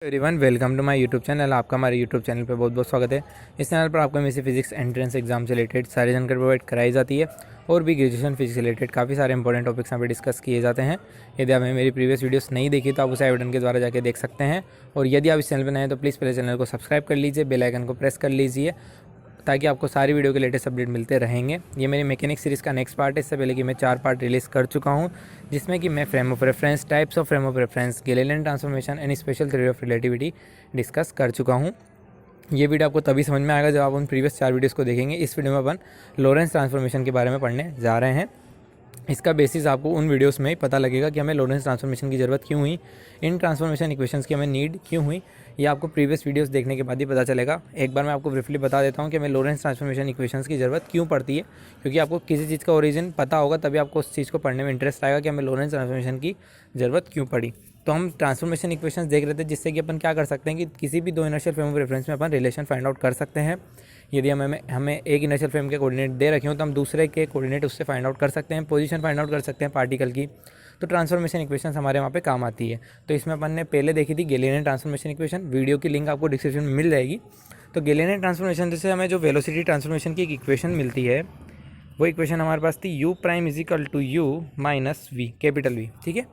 Everyone welcome to my YouTube channel. आपका हमारे YouTube channel पर बहुत बहुत स्वागत है। इस चैनल पर आपको हमेशा फिजिक्स एंट्रेंस एग्जाम से रिलेटेड सारी जानकारी प्रोवाइड कराई जाती है और भी ग्रेजुएशन फिजिक्स से रिलेटेड काफ़ी सारे इंपॉर्टेंट टॉपिक्स यहाँ पे डिस्कस किए जाते हैं। यदि आपने मेरी प्रीवियस वीडियोस नहीं देखी तो आप उसे आई बटन के द्वारा जाकर देख सकते हैं। और यदि आप इस चैनल पर नए हैं तो प्लीज़ पहले चैनल को सब्सक्राइब कर लीजिए, बेल आइकन को प्रेस कर लीजिए ताकि आपको सारी वीडियो के लेटेस्ट अपडेट मिलते रहेंगे। ये मेरी मैकेनिक्स सीरीज़ का नेक्स्ट पार्ट है। इससे पहले कि मैं 4 पार्ट रिलीज़ कर चुका हूँ, जिसमें कि मैं frame of reference, types of frame of reference, Galilean transformation and special theory of relativity discuss कर चुका हूँ। ये वीडियो आपको तभी समझ में आएगा जब आप उन प्रीवियस 4 वीडियोज़ को देखेंगे। इस वीडियो में अपन लॉरेंस ट्रांसफॉर्मेशन के बारे में पढ़ने जा रहे हैं। इसका बेसिस आपको उन वीडियोस में ही पता लगेगा कि हमें लॉरेंस ट्रांसफॉर्मेशन की ज़रूरत क्यों हुई, इन ट्रांसफॉर्मेशन इक्वेशंस की हमें नीड क्यों हुई। ये आपको प्रीवियस वीडियोस देखने के बाद ही पता चलेगा। एक बार मैं आपको ब्रीफली बता देता हूँ कि हमें लॉरेंस ट्रांसफॉर्मेशन इक्वेशंस की ज़रूरत क्यों पड़ती है, क्योंकि आपको किसी चीज़ का ओरिजिन पता होगा तभी आपको उस चीज़ को पढ़ने में इंटरेस्ट आएगा कि हमें लॉरेंस ट्रांसफॉर्मेशन की ज़रूरत क्यों पड़ी। तो हम ट्रांसफॉर्मेशन इक्वेशंस देख रहे थे, जिससे कि अपन क्या कर सकते हैं कि किसी भी दो इनर्शियल फ्रेम ऑफ रेफरेंस में अपन रिलेशन फाइंड आउट कर सकते हैं। यदि हमें एक इनर्शियल फ्रेम के कोऑर्डिनेट दे रखे हो तो हम दूसरे के कोऑर्डिनेट उससे फाइंड आउट कर सकते हैं, पोजीशन फाइंड आउट कर सकते हैं पार्टिकल की। तो ट्रांसफॉर्मेशन इक्वेशंस हमारे वहाँ पे काम आती है। तो इसमें अपन ने पहले देखी थी गैलीलियन ट्रांसफॉर्मेशन इक्वेशन। वीडियो की लिंक आपको डिस्क्रिप्शन में मिल जाएगी। तो गैलीलियन ट्रांसफॉर्मेशन से हमें जो वेलोसिटी ट्रांसफॉर्मेशन की एक इक्वेशन मिलती है, वो इक्वेशन हमारे पास थी u prime is equal to u minus V, capital V. ठीक है,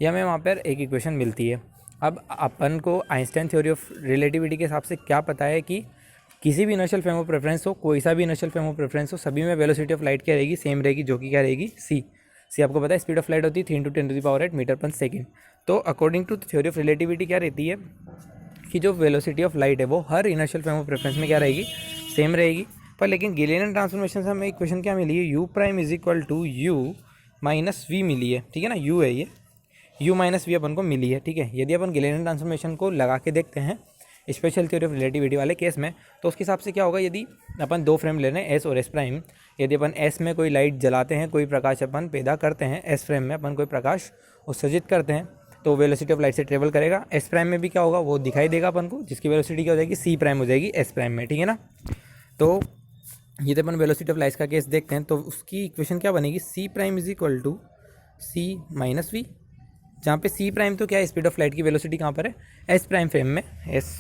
ये हमें वहाँ पर एक इक्वेशन मिलती है। अब अपन को आइंस्टाइन थ्योरी ऑफ रिलेटिविटी के हिसाब से क्या पता है कि किसी भी इनर्शियल फ्रेम ऑफ रेफरेंस हो, कोई सा भी इनर्शियल फ्रेम ऑफ रेफरेंस हो, सभी में वेलोसिटी ऑफ लाइट क्या रहेगी, सेम रहेगी, जो कि क्या रहेगी, सी आपको पता है स्पीड ऑफ लाइट होती है 3 × 10⁸ मीटर पर सेकेंड। तो according to theory of relativity क्या रहती है कि जो वेलोसिटी ऑफ लाइट है वो हर इनर्शियल फ्रेम ऑफ रेफरेंस में क्या रहेगी, सेम रहेगी। पर लेकिन गैलीलियन ट्रांसफॉर्मेशन से हमें इक्वेशन क्या मिली है, u prime is equal to u minus v मिली है। ठीक है ना, u है ये, u माइनस वी अपन को मिली है। ठीक है, यदि अपन गैलीलियन ट्रांसफॉर्मेशन को लगा के देखते हैं स्पेशल थ्योरी ऑफ रिलेटिविटी वाले केस में, तो उसके हिसाब से क्या होगा, यदि अपन दो फ्रेम ले रहे हैं एस और एस प्राइम, यदि अपन एस में कोई लाइट जलाते हैं, कोई प्रकाश अपन पैदा करते हैं, एस फ्रेम में अपन कोई प्रकाश उत्सर्जित करते हैं, तो वेलोसिटी ऑफ लाइट से ट्रेवल करेगा। एस प्राइम में भी क्या होगा, वो दिखाई देगा अपन को, जिसकी वेलोसिटी क्या हो जाएगी, सी प्राइम हो जाएगी एस प्राइम में। ठीक है ना, तो यदि अपन वेलोसिटी ऑफ लाइट का केस देखते हैं तो उसकी इक्वेशन क्या बनेगी, c prime is equal to c minus v, जहाँ पे सी प्राइम तो क्या है, स्पीड ऑफ लाइट की वेलोसिटी कहाँ पर है, एस प्राइम फ्रेम में, एस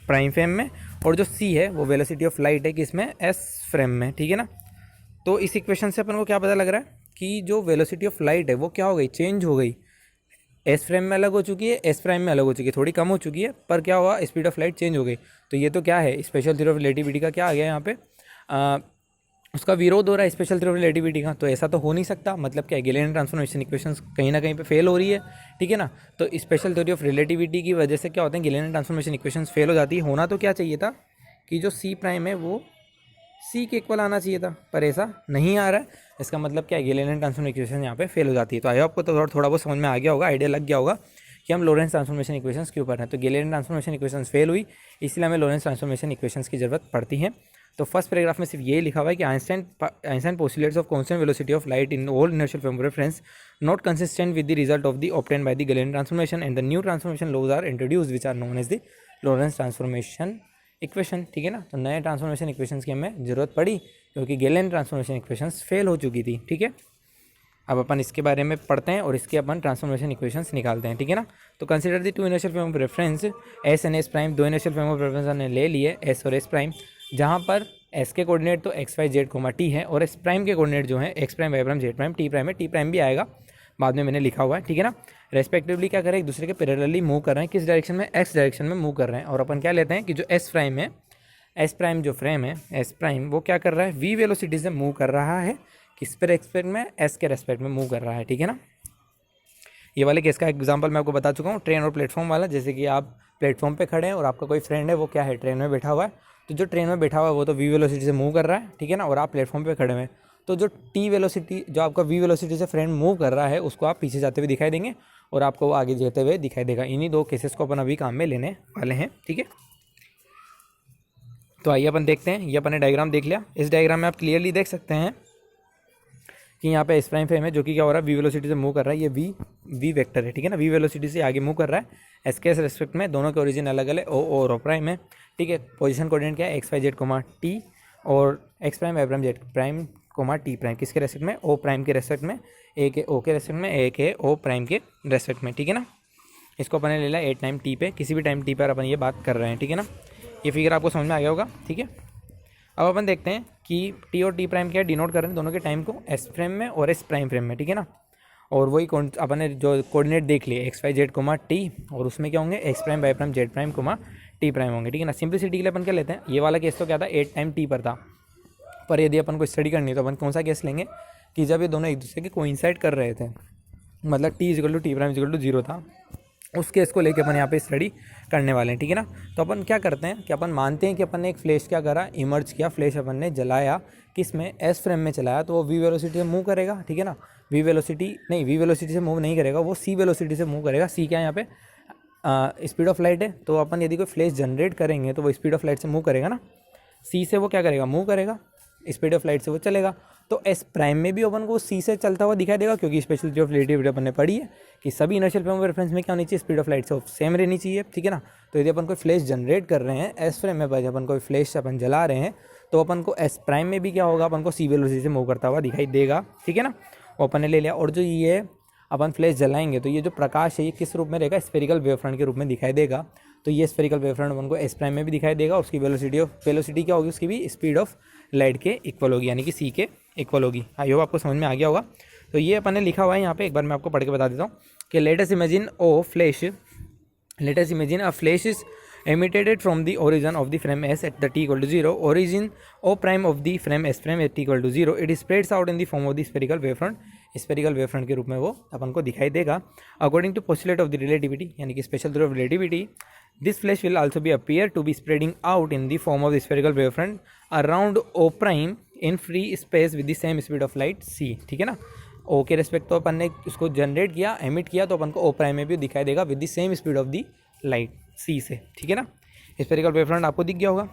प्राइम फ्रेम में, और जो सी है वो वेलोसिटी ऑफ लाइट है किसमें, एस फ्रेम में। ठीक है ना, तो इस इक्वेशन से अपन को क्या पता लग रहा है कि जो वेलोसिटी ऑफ लाइट है वो क्या हो गई, चेंज हो गई। एस फ्रेम में अलग हो चुकी है, एस प्राइम में अलग हो चुकी है, थोड़ी कम हो चुकी है, पर क्या हुआ, स्पीड ऑफ लाइट चेंज हो गई। तो ये तो क्या है, स्पेशल थ्योरी ऑफ रिलेटिविटी का क्या आ गया यहाँ पे, उसका विरोध हो रहा है स्पेशल थ्योरी ऑफ रिलेटिविटी का। तो ऐसा तो हो नहीं सकता, मतलब क्या, गैलीलियन ट्रांसफॉर्मेशन इक्वेशंस कहीं ना कहीं पे फेल हो रही है। ठीक है ना, तो स्पेशल थ्योरी ऑफ रिलेटिविटी की वजह से क्या होता है, गैलीलियन ट्रांसफॉर्मेशन इक्वेशंस फेल हो जाती है। होना तो क्या चाहिए था कि जो सी प्राइम है वो सी के इक्वल आना चाहिए था, पर ऐसा नहीं आ रहा है। इसका मतलब क्या है, गैलीलियन ट्रांसफॉर्मेशन इक्वेशन यहाँ पे फेल हो जाती है। तो आई होप आपको तो थोड़ा बहुत समझ में आ गया होगा, आइडिया लग गया होगा कि हम लॉरेंस ट्रांसफॉर्मेशन इक्वेशंस क्यों पढ़ रहे हैं। तो गैलीलियन ट्रांसफॉर्मेशन इक्वेशंस फेल हुई, इसलिए हमें लॉरेंस ट्रांसफॉर्मेशन इक्वेशंस की जरूरत पड़ती है। तो फर्स्ट पैराग्राफ में सिर्फ ये लिखा हुआ है कि Einstein postulates of constant velocity of light in all inertial frame of reference not consistent with the result of the obtained by the Galilean transformation and the new transformation laws are introduced which are known as the Lorentz transformation equation. ठीक है ना, तो नए transformation equations की हमें जरूरत पड़ी क्योंकि गैलीलियन ट्रांसफॉर्मेशन इक्वेशंस फेल हो चुकी थी। ठीक है, अब अपन इसके बारे में पढ़ते हैं और इसके अपन ट्रांसफॉर्मेशन इक्वेशंस निकालते हैं। ठीक है ना, तो consider the two inertial frame of reference S and S prime, दो इनर्शियल फ्रेम ऑफ रेफरेंस हमने ले लिए एस और एस प्राइम, जहाँ पर एस के कोऑर्डिनेट तो X Y Z comma T है और एस प्राइम के कोऑर्डिनेट जो है X prime Y prime Z prime T prime है। टी प्राइम भी आएगा बाद में, मैंने लिखा हुआ है। ठीक है ना, रेस्पेक्टिवली क्या करें, एक दूसरे के पैरेलली मूव कर रहे हैं, किस डायरेक्शन में, एक्स डायरेक्शन में मूव कर रहे हैं। और अपन क्या लेते हैं कि जो एस प्राइम है, एस प्राइम जो फ्रेम है एस प्राइम, वो क्या कर रहा है, वी वेलोसिटी से मूव कर रहा है, किस पर रेस्पेक्ट में, एस के रेस्पेक्ट में मूव कर रहा है। ठीक है ना, ये वाले केस का एग्जांपल मैं आपको बता चुका हूँ, ट्रेन और प्लेटफॉर्म वाला। जैसे कि आप प्लेटफॉर्म पे खड़े हैं और आपका कोई फ्रेंड है, वो क्या है, ट्रेन में बैठा हुआ है, तो जो ट्रेन में बैठा हुआ है वो तो वी वेलोसिटी से मूव कर रहा है। ठीक है ना, और आप प्लेटफॉर्म पे खड़े हुए हैं, तो जो टी वेलोसिटी, जो आपका वी वेलोसिटी से फ्रेंड मूव कर रहा है, उसको आप पीछे जाते हुए दिखाई देंगे और आपको वो आगे जाते हुए दिखाई देगा। इन्हीं दो केसेस को अपन अभी काम में लेने वाले हैं। ठीक है, तो आइए अपन देखते हैं। ये अपन ने डायग्राम देख लिया। इस डायग्राम में आप क्लियरली देख सकते हैं कि यहाँ पे एस प्राइम फ्रेम है जो कि क्या हो रहा है, वी वेलोसिटी से मूव कर रहा है। ये वी वेक्टर है। ठीक है ना, वी वेलोसिटी से आगे मूव कर रहा है एस के रेस्पेक्ट में, दोनों के ओरिजिन अलग अलग ओ और ओ प्राइम है। ठीक है, पोजीशन कोऑर्डिनेट क्या है, x Y Z comma T, और x prime Y prime Z prime comma T prime, किसके रेस्पेक्ट में, ओ प्राइम के रेस्पेक्ट में, एक है ओ के रेस्पेक्ट में, एक है ओ प्राइम के रेस्पेक्ट में। ठीक है ना, इसको अपन ने ले लिया एट टाइम टी पे, किसी भी टाइम टी पर अपन ये बात कर रहे हैं, ठीक है ना। ये फिगर आपको समझ में आ गया होगा, ठीक है। अब अपन देखते हैं कि टी और टी प्राइम क्या डिनोट कर रहे हैं दोनों के टाइम को, एस फ्रेम में और एस प्राइम फ्रेम में, ठीक है ना। और वही अपन ने जो कोऑर्डिनेट देख लिए X Y Z comma T, और उसमें क्या होंगे X prime Y prime Z prime comma T prime होंगे, ठीक है ना। सिंपलिसिटी के लिए अपन क्या लेते हैं, ये वाला केस तो क्या था एट टाइम टी पर था, पर यदि अपन को स्टडी करनी है तो अपन कौन सा केस लेंगे कि जब ये दोनों एक दूसरे के कोइंसाइड कर रहे थे, मतलब T equal to T prime equal to zero था, उस केस को लेके अपन यहाँ पे स्टडी करने वाले हैं, ठीक है ना। तो अपन क्या करते हैं कि अपन मानते हैं कि अपन ने एक फ्लैश क्या करा, इमर्ज किया, फ्लैश अपन ने जलाया, किस में एस फ्रेम में चलाया, तो वो वी वेलोसिटी से मूव करेगा, ठीक है ना। वी वेलोसिटी से मूव नहीं करेगा, वो सी वेलोसिटी से मूव करेगा। सी क्या है यहाँ पे स्पीड ऑफ लाइट है, तो अपन यदि कोई फ्लैश जनरेट करेंगे तो वो स्पीड ऑफ लाइट से मूव करेगा ना, सी से वो क्या करेगा मूव करेगा, स्पीड ऑफ लाइट से वो चलेगा। तो एस प्राइम में भी अपन को सी से चलता हुआ दिखाई देगा, क्योंकि स्पेशलिटी ऑफ रिलेटिविटी अपन ने पढ़ी है कि सभी इनर्शियल फ्रेम ऑफ रेफरेंस में क्या होनी चाहिए, स्पीड ऑफ लाइट से सेम रहनी चाहिए, ठीक है ना। तो यदि अपन कोई फ्लैश जनरेट कर रहे हैं एस फ्रेम में, अपन कोई फ्लैश अपन जला रहे हैं, तो अपन को एस प्राइम में भी क्या होगा, अपन को सी वेलोसिटी से मूव करता हुआ दिखाई देगा, ठीक है ना। वो अपन ने ले लिया। और जो ये अपन फ्लैश जलाएंगे तो ये जो प्रकाश है ये किस रूप में रहेगा, स्फेरिकल वेवफ्रंट के रूप में दिखाई देगा। तो ये स्फेरिकल वेवफ्रंट अपन को एस प्राइम में भी दिखाई देगा, उसकी वेलोसिटी क्या होगी, उसकी भी स्पीड ऑफ लाइट के इक्वल होगी, यानी कि सी के इक्वल होगी। आई होप आपको समझ में आ गया होगा। तो ये अपन ने लिखा हुआ है यहाँ पे, एक बार मैं आपको पढ़ के बता देता हूँ कि let us imagine a flash is emitted from the origin of the frame S at the t equal to 0, origin O prime of the frame S frame at t equal to 0, it spreads out in the form of the spherical wavefront के रूप में वो अपन को दिखाई देगा। According to postulate of the relativity, यानी कि special theory of relativity, this flash will also be appear to be spreading out in the form of the spherical wavefront around O prime in free space with the same speed of light c, ठीक है ना। O के respect तो अपन ने उसको generate किया, emit किया, तो अपन को O प्राइम में भी दिखाई देगा with the same speed of the light c से, ठीक है ना। स्फेरिकल वेवफ्रंट आपको दिख गया होगा।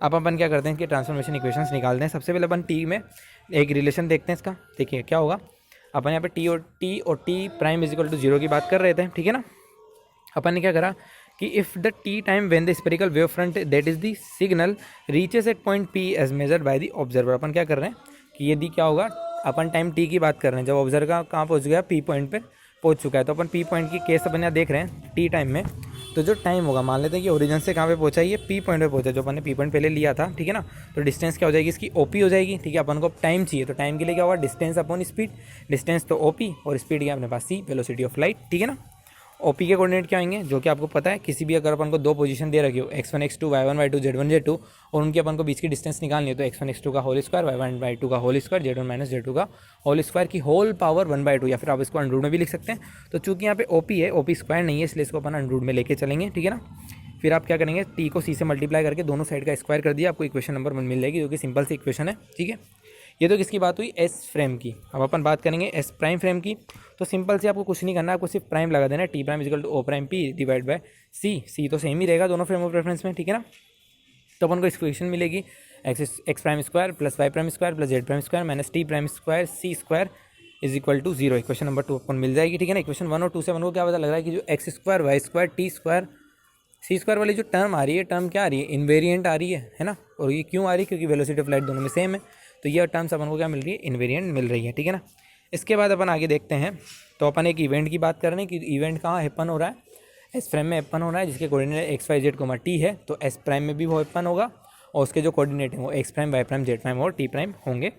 अब अपन क्या करते हैं कि ट्रांसफॉर्मेशन इक्वेशंस निकालते हैं। सबसे पहले अपन टी में एक रिलेशन देखते हैं इसका। देखिए क्या होगा, अपन यहाँ पे टी और T prime is equal to 0 की बात कर रहे थे, ठीक है ना। अपन ने क्या करा कि if the t time when the spherical wavefront that is the signal reaches at point p as measured by the observer, अपन क्या कर रहे हैं कि यदि क्या होगा, अपन टाइम टी की बात कर रहे हैं, जब ऑब्जर्वर का कहाँ पहुँच गया, पी पॉइंट पर पहुँच चुका है, तो अपन पी पॉइंट की केस अपन यहाँ देख रहे हैं टी टाइम में। तो जो टाइम होगा, मान लेते हैं कि ओरिजिन से कहाँ पे पहुंचा, ये पी पॉइंट पे पहुंचा, जो अपन ने पी पॉइंट पहले लिया था, ठीक है ना। तो डिस्टेंस क्या हो जाएगी, इसकी ओपी हो जाएगी, ठीक है। अपन को टाइम चाहिए, तो टाइम के लिए क्या होगा, डिस्टेंस अपॉन स्पीड, डिस्टेंस तो ओपी और स्पीड क्या अपने पास सी, वेलोसिटी ऑफ लाइट, ठीक है ना। ओपी के कोऑर्डिनेट क्या होंगे, जो कि आपको पता है, किसी भी अगर अपन को दो पोजीशन दे रखी हो x1 x2 y1 y2 z1 z2, और उनकी अपन को बीच की डिस्टेंस निकालनी है, तो x1 x2 का होल स्क्वायर, y1 y2 का whole square, z1 minus z2 का होल स्क्वायर की होल पावर 1/2, या फिर आप इसको अंडर रूट में भी लिख सकते हैं। तो चूंकि यहाँ पे ओपी है, ओपी स्क्वायर नहीं है, इसलिए इसको अपन अंडर रूट में लेके चलेंगे, ठीक है ना। फिर आप क्या करेंगे, टी को सी से मल्टीप्लाई करके दोनों साइड का स्क्वायर कर दिया, आपको इक्वेशन नंबर 1 मिल जाएगी, जो कि सिंपल सी इक्वेशन है, ठीक है। ये तो किसकी बात हुई, एस फ्रेम की। अब अपन बात करेंगे एस प्राइम फ्रेम की। तो सिंपल से आपको कुछ नहीं करना है, आपको सिर्फ प्राइम लगा देना है, T prime equal to o prime p divide by c. C तो सेम ही रहेगा दोनों फ्रेम ऑफ रेफरेंस में, ठीक है ना। तो अपन को इक्वेशन मिलेगी X prime square plus Y prime square plus Z prime square minus T prime square C square is equal to 0। Equation number 2 अपन मिल जाएगी, ठीक है ना। इक्वेशन 1 और 2 से अपन को क्या पता लग रहा है कि जो x square y square t square सी स्क्वायर वाली जो टर्म आ रही है, टर्म क्या आ रही है, इनवेरिएंट आ रही है ना। और ये क्यों आ रही है, क्योंकि वेलोसिटी ऑफ लाइट दोनों में सेम है, तो ये टर्म्स अपन को क्या मिल रही है, इनवेरिएंट मिल रही है, ठीक है ना। इसके बाद अपन आगे देखते हैं। तो अपन एक इवेंट की बात कर रहे हैं कि इवेंट कहाँ हैपन हो रहा है, एस प्राइम में हैपन हो रहा है, जिसके coordinate X Y Z comma T है। तो एस प्राइम में भी वो हैपन होगा, और उसके जो कोऑर्डिनेट हैं वो X prime Y prime Z prime और टी प्राइम होंगे।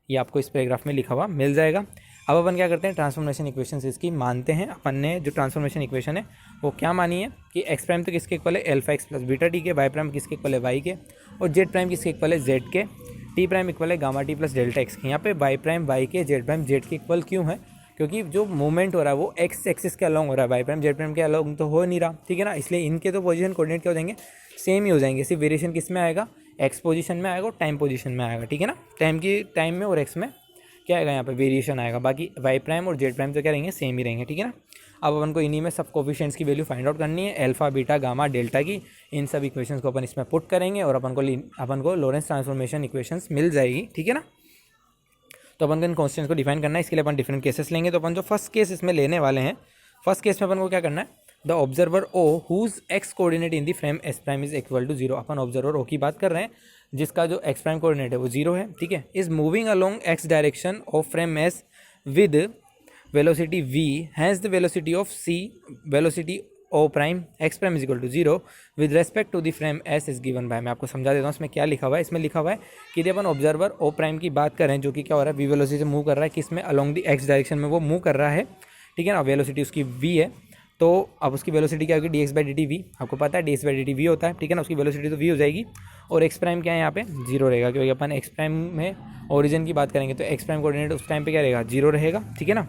ये आपको इस पैराग्राफ में लिखा हुआ मिल जाएगा। अब अपन क्या करते हैं, ट्रांसफॉर्मेशन इक्वेशन इसकी मानते हैं। अपन ने जो ट्रांसफॉर्मेशन इक्वेशन है वो क्या मानी है कि एक्स प्राइम तो किसके इक्वल है, alpha x plus beta T के, वाई प्राइम किसके इक्वल है, वाई के, और जेड प्राइम किसके इक्वल है, जेड के, टी प्राइम इक्वल है gamma T plus delta x के। यहाँ पे वाई प्राइम वाई के, जेड प्राइम जेड के इक्वल क्यों है, क्योंकि जो मूवमेंट हो रहा है वो एक्स एक्सिस के अलॉन्ग हो रहा है, वाई प्राइम जेड प्राइम के अलॉन्ग तो हो नहीं रहा, ठीक है ना। इसलिए इनके तो पोजीशन कोऑर्डिनेट क्या हो जाएंगे, सेम ही हो जाएंगे। सिर्फ वेरिएशन किस में आएगा, एक्स पोजीशन में आएगा और टाइम पोजीशन में आएगा, ठीक है ना। टाइम में और एक्स में क्या आएगा, यहाँ पे वेरिएशन आएगा। बाकी वाई प्राइम और जेड प्राइम तो क्या रहेंगे, सेम ही रहेंगे, ठीक है ना। अब अपन को इन्हीं में सब कोफिशिएंट्स की वैल्यू फाइंड आउट करनी है, अल्फा बीटा गामा डेल्टा की। इन सब इक्वेशंस को अपन इसमें पुट करेंगे और अपन को लॉरेंस ट्रांसफॉर्मेशन इक्वेशंस मिल जाएगी, ठीक है ना। तो अपन को इन कॉन्स्टेंट्स को डिफाइन करना है, इसके लिए अपन डिफरेंट केसेस लेंगे। तो अपन जो फर्स्ट केस इसमें लेने वाले हैं, फर्स्ट केस में अपन को क्या करना है, the observer o whose x coordinate in the frame S prime is equal to 0। अपन ऑब्जर्वर ओ की बात कर रहे हैं, जिसका जो एक्स प्राइम कोऑर्डिनेट है वो 0 है, ठीक है। Is moving along X direction of frame S with velocity v, has the velocity of c, velocity O prime X prime is equal to 0 with respect to the frame S is given by. मैं आपको समझा देता हूँ इसमें क्या लिखा हुआ है। इसमें लिखा हुआ है कि यदि अपन ऑब्जर्वर ओ प्राइम की बात करें जो कि क्या हो रहा है वी वेलोसिटी से मूव कर रहा है, किसमें अलोंग द एक्स डायरेक्शन में वो मूव कर रहा है, ठीक है ना। वेलोसिटी उसकी वी है, तो अब उसकी वेलोसिटी क्या होगी D x by d T V. आपको पता है D x by d T V होता है, ठीक है ना। उसकी वेलोसिटी तो वी हो जाएगी और एक्स प्राइम क्या है यहाँ पे 0 रहेगा, क्योंकि अपन एक्स प्राइम में ओरिजिन की बात करेंगे तो एक्स प्राइम कोऑर्डिनेट उस टाइम पे क्या रहेगा 0 रहेगा, ठीक है ना।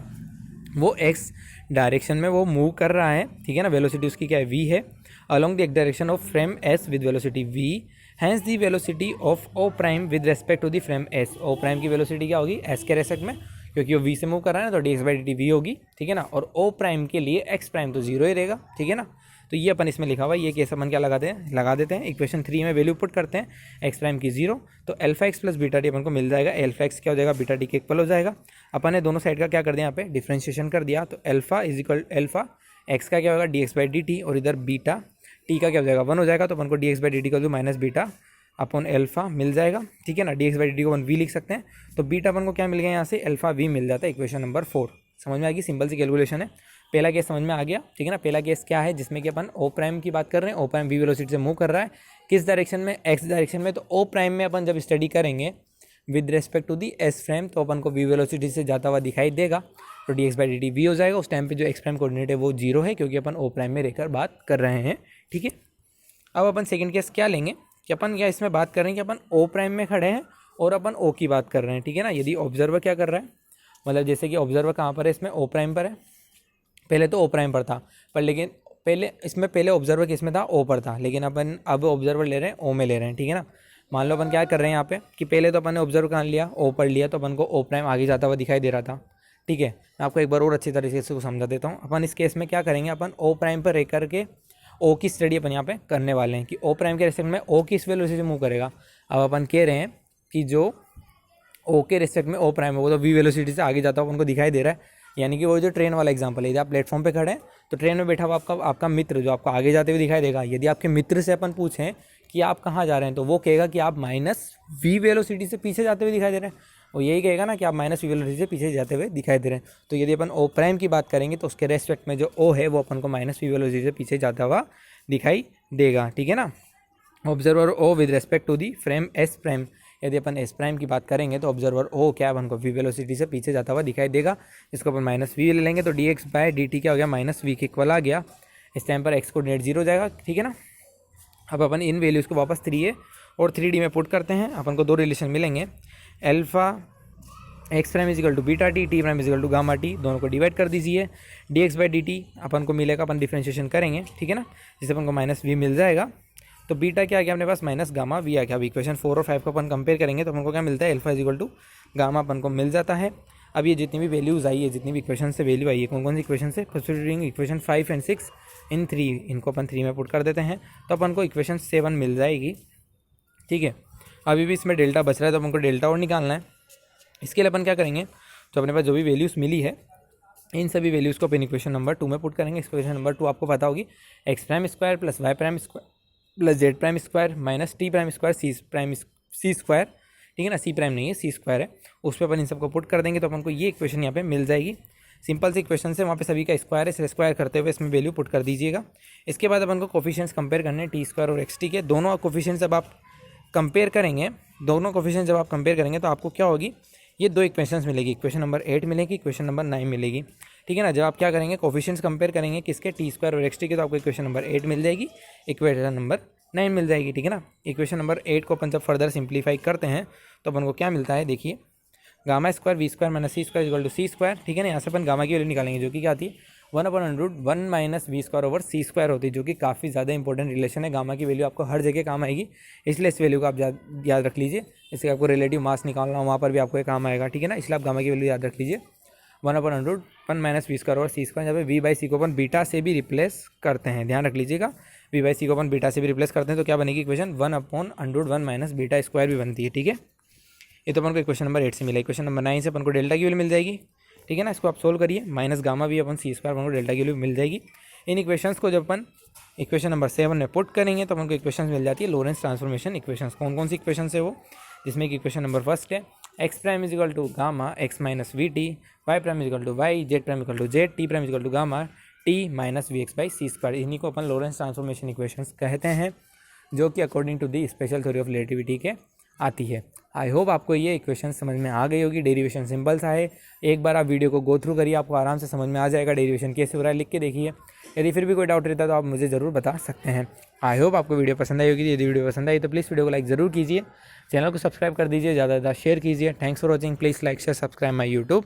वो एक्स डायरेक्शन में वो मूव कर रहा है, ठीक है ना। वेलोसिटी उसकी क्या है वी है along the X direction of frame S with velocity V. Hence the velocity of O prime with respect to the frame S. O prime की वेलोसिटी क्या होगी एस के रेस्पेक्ट में, क्योंकि वो वी से मूव कर रहा है ना, तो D x by d T V होगी, ठीक है ना। और ओ प्राइम के लिए एक्स प्राइम तो 0 ही रहेगा, ठीक है ना। तो ये अपन इसमें लिखा हुआ है, ये केस अपन क्या लगा देते हैं इक्वेशन 3 में वैल्यू पुट करते हैं एक्स प्राइम की 0, तो alpha x plus beta t अपन को मिल जाएगा। अल्फा एक्स क्या हो जाएगा बीटा टी के इक्वल हो जाएगा। अपन ने दोनों साइड का क्या कर दिया यहाँ पे डिफ्रेंशिएशन कर दिया, तो alpha is equal alpha x का क्या होगा D x by d T और इधर बीटा टी का क्या हो जाएगा 1 हो जाएगा, तो अपन को D x by d T का जो माइनस बीटा अपन अल्फा मिल जाएगा, ठीक है ना। D x by d T को अपन वी लिख सकते हैं, तो बीटा अपन को क्या मिल गया यहाँ से अल्फा वी मिल जाता है। इक्वेशन नंबर 4 समझ में आ गई, सिंपल सी कैलकुलेशन है। पहला केस समझ में आ गया, ठीक है ना। पहला केस क्या है जिसमें कि अपन ओ प्राइम की बात कर रहे हैं, ओ प्राइम वी वेलोसिटी से मूव कर रहा है किस डायरेक्शन में एक्स डायरेक्शन में, तो ओ प्राइम में अपन जब स्टडी करेंगे with respect to the S frame तो अपन को वी वेलोसिटी से जाता हुआ दिखाई देगा, तो D x by d T V हो जाएगा। उस टाइम पे जो एक्स प्राइम कोऑर्डिनेट है वो 0 है, क्योंकि अपन ओ प्राइम में रहकर बात कर रहे हैं, ठीक है। अब अपन सेकंड केस क्या लेंगे कि अपन क्या इसमें बात कर रहे हैं कि अपन ओ प्राइम में खड़े हैं और अपन ओ की बात कर रहे हैं, ठीक है ना। यदि ऑब्जर्वर क्या कर रहा है, मतलब जैसे कि ऑब्जर्वर कहाँ पर है इसमें ओ प्राइम पर है, पहले तो ओ प्राइम पर था पर लेकिन पहले ऑब्जर्वर किस में था ओ पर था, लेकिन अपन अब ऑब्जर्वर ले रहे हैं ओ में ले रहे हैं, ठीक है ना। मान लो अपन क्या कर रहे हैं यहाँ पे कि पहले तो अपन ने ऑब्जर्वर कहाँ लिया ओ पर लिया, तो अपन को ओ प्राइम आगे जाता हुआ दिखाई दे रहा था, ठीक है। मैं आपको एक बार और अच्छी तरीके से समझा देता हूँ। अपन इस केस में क्या करेंगे, अपन ओ प्राइम पर रह करके ओ की स्टडी अपन यहाँ पे करने वाले हैं कि ओ प्राइम के रेस्पेक्ट में ओ किस वेलोसिटी से मूव करेगा। अब अपन कह रहे हैं कि जो ओ के रेस्पेक्ट में ओ प्राइम है वो तो वी वेलोसिटी से आगे जाता हुआ उनको दिखाई दे रहा है, यानी कि वो जो ट्रेन वाला एग्जांपल है, यदि आप प्लेटफॉर्म पे खड़े हैं तो ट्रेन में बैठा हुआ आपका मित्र जो आपको आगे जाते हुए दिखाई देगा। यदि आपके मित्र से अपन पूछें कि आप कहाँ जा रहे हैं तो वो कहेगा कि आप माइनस वी वेलोसिटी से पीछे जाते हुए दिखाई दे रहे हैं, वो यही कहेगा ना कि आप माइनस वी वेलोसिटी से पीछे जाते हुए दिखाई दे रहे हैं। तो यदि अपन ओ प्राइम की बात करेंगे तो उसके रेस्पेक्ट में जो ओ है वो अपन को माइनस वी वेलोसिटी से पीछे जाता हुआ दिखाई देगा, ठीक है ना। Observer O with respect to the frame S prime, यदि अपन एस प्राइम की बात करेंगे तो ऑब्जर्वर ओ क्या अपन को वी वेलोसिटी से पीछे जाता हुआ दिखाई देगा। इसको अपन माइनस वी ले लेंगे तो D X by D T क्या हो गया माइनस वी के इक्वल आ गया। इस टाइम पर एक्स कोऑर्डिनेट 0 हो जाएगा, ठीक है ना। अब अपन इन वैल्यूज़ को वापस 3a और 3d में पुट करते हैं, अपन को दो रिलेशन मिलेंगे alpha x prime is equal to beta t, t prime is equal to gamma t, दोनों को डिवाइड कर दीजिए। D x by d t अपन को मिलेगा, अपन डिफ्रेंशिएशन करेंगे, ठीक है ना, जिससे अपन को माइनस वी मिल जाएगा। तो बीटा क्या आ गया अपने पास माइनस गामा वी आ गया। अब इक्वेशन 4 और 5 को अपन कंपेयर करेंगे तो अपन को क्या मिलता है अल्फा इजिकल टू गामा अपन को मिल जाता है। अब ये जितनी भी वैल्यूज़ आई है, जितनी भी इक्वेशन से वैल्यू आई है, कौन कौन सी इक्वेशन से, कंसीडरिंग इक्वेशन 5 एंड 6 इन 3, इनको अपन 3 में पुट कर देते हैं तो अपन को इक्वेशन 7 मिल जाएगी, ठीक है। अभी भी इसमें डेल्टा बच रहा है तो अपन को डेल्टा और निकालना है। इसके लिए अपन क्या करेंगे, तो अपने पास जो भी वैल्यूज़ मिली है इन सभी वैल्यूज़ को अपन इक्वेशन नंबर 2 में पुट करेंगे। इक्वेशन नंबर 2 आपको पता होगी x prime square plus Y prime square plus Z prime square minus T prime square सी स्क्वायर, ठीक है ना। सी प्राइम नहीं है सी स्क्वायर है, उस पर अपन इन सबको पुट कर देंगे तो अपन को ये इक्वेशन यहाँ पे मिल जाएगी। सिंपल सी इक्वेशन से वहाँ पे सभी का स्क्वायर है, इसे स्क्वायर करते हुए इसमें वैल्यू पुट कर दीजिएगा। इसके बाद अपन को कोफिशिएंट्स कंपेयर करने हैं टी स्क्वायर और एक्स टी के। दोनों कोफिशिएंट्स जब आप कंपेयर करेंगे, तो आपको क्या होगी, ये दो इक्वेशंस मिलेगी, इक्वेशन नंबर 8 मिलेगी, इक्वेशन नंबर 9 मिलेगी, ठीक है ना। जब आप क्या करेंगे कोफिशिएंट्स कंपेयर करेंगे किसके, टी स्क्वायर और एक्स टी के, तो आपको इक्वेशन नंबर 8 मिल जाएगी, इक्वेशन नंबर 9 मिल जाएगी, ठीक है ना। इक्वेशन नंबर 8 को अपन जब फर्दर सिंप्लीफाई करते हैं तो अपन को क्या मिलता है, देखिए gamma square V square minus C square equal to C square, ठीक है ना। यहाँ से अपन गामा की वैल्यू निकालेंगे जो कि क्या आती है 1/√1 minus V square over C square होती है, जो कि काफ़ी ज़्यादा इंपॉर्टेंट रिलेशन है। गामा की वैल्यू आपको हर जगह काम आएगी, इसलिए इस वैल्यू को आप याद रख लीजिए। इससे आपको रिलेटिव मास निकालना हो वहाँ पर भी आपको ये काम आएगा, ठीक है ना। इसलिए आप गामा की वैल्यू याद रख लीजिए 1/√1 minus V square over C square. जब वी बाई सी को अपन बीटा से भी रिप्लेस करते हैं, ध्यान रख लीजिएगा, वी बाई सी को अपन बीटा से भी रिप्लेस करते हैं तो क्या बनेगी इक्वेशन 1/√1 माइनस बीटा स्क्वायर भी बनती है, ठीक है। ये तो अपन को इक्वेशन नंबर 8 से मिला। इक्वेशन नंबर 9 से अपन को डेल्टा की वैल्यू मिल जाएगी, ठीक है ना। इसको आप सोल्व करिए, माइनस गामा भी अपन सी स्क्वायर अपन को डेल्टा की वैल्यू मिल जाएगी। इन इक्वेशंस को जब अपन इक्वेशन नंबर 7 में पुट करेंगे तो अपन को इक्वेशंस मिल जाती है लॉरेंस ट्रांसफॉर्मेशन इक्वेशंस। कौन कौन सी इक्वेशन है वो, जिसमें कि इक्वेशन नंबर फर्स्ट है X prime is equal to gamma X minus V T, Y prime is equal to Y, Z prime equal to Z, T prime is equal to gamma T minus V X by C square. इन्हीं को अपन Lorentz transformation equations कहते हैं, जो कि according to the special theory of relativity के आती है। I hope आपको ये इक्वेशन समझ में आ गई होगी। डेरिवेशन सिंपल सा है, एक बार आप वीडियो को गो थ्रू करिए, आपको आराम से समझ में आ जाएगा डेरिवेशन कैसे हो रहा है, लिख के देखिए। यदि फिर भी कोई डाउट रहता है तो आप मुझे ज़रूर बता सकते हैं। आई होप आपको वीडियो पसंद आई होगी। यदि वीडियो पसंद आई तो प्लीज़ वीडियो को लाइक ज़रूर कीजिए, चैनल को सब्सक्राइब कर दीजिए, ज़्यादा से ज़्यादा शेयर कीजिए। Thanks for watching, please like share subscribe my YouTube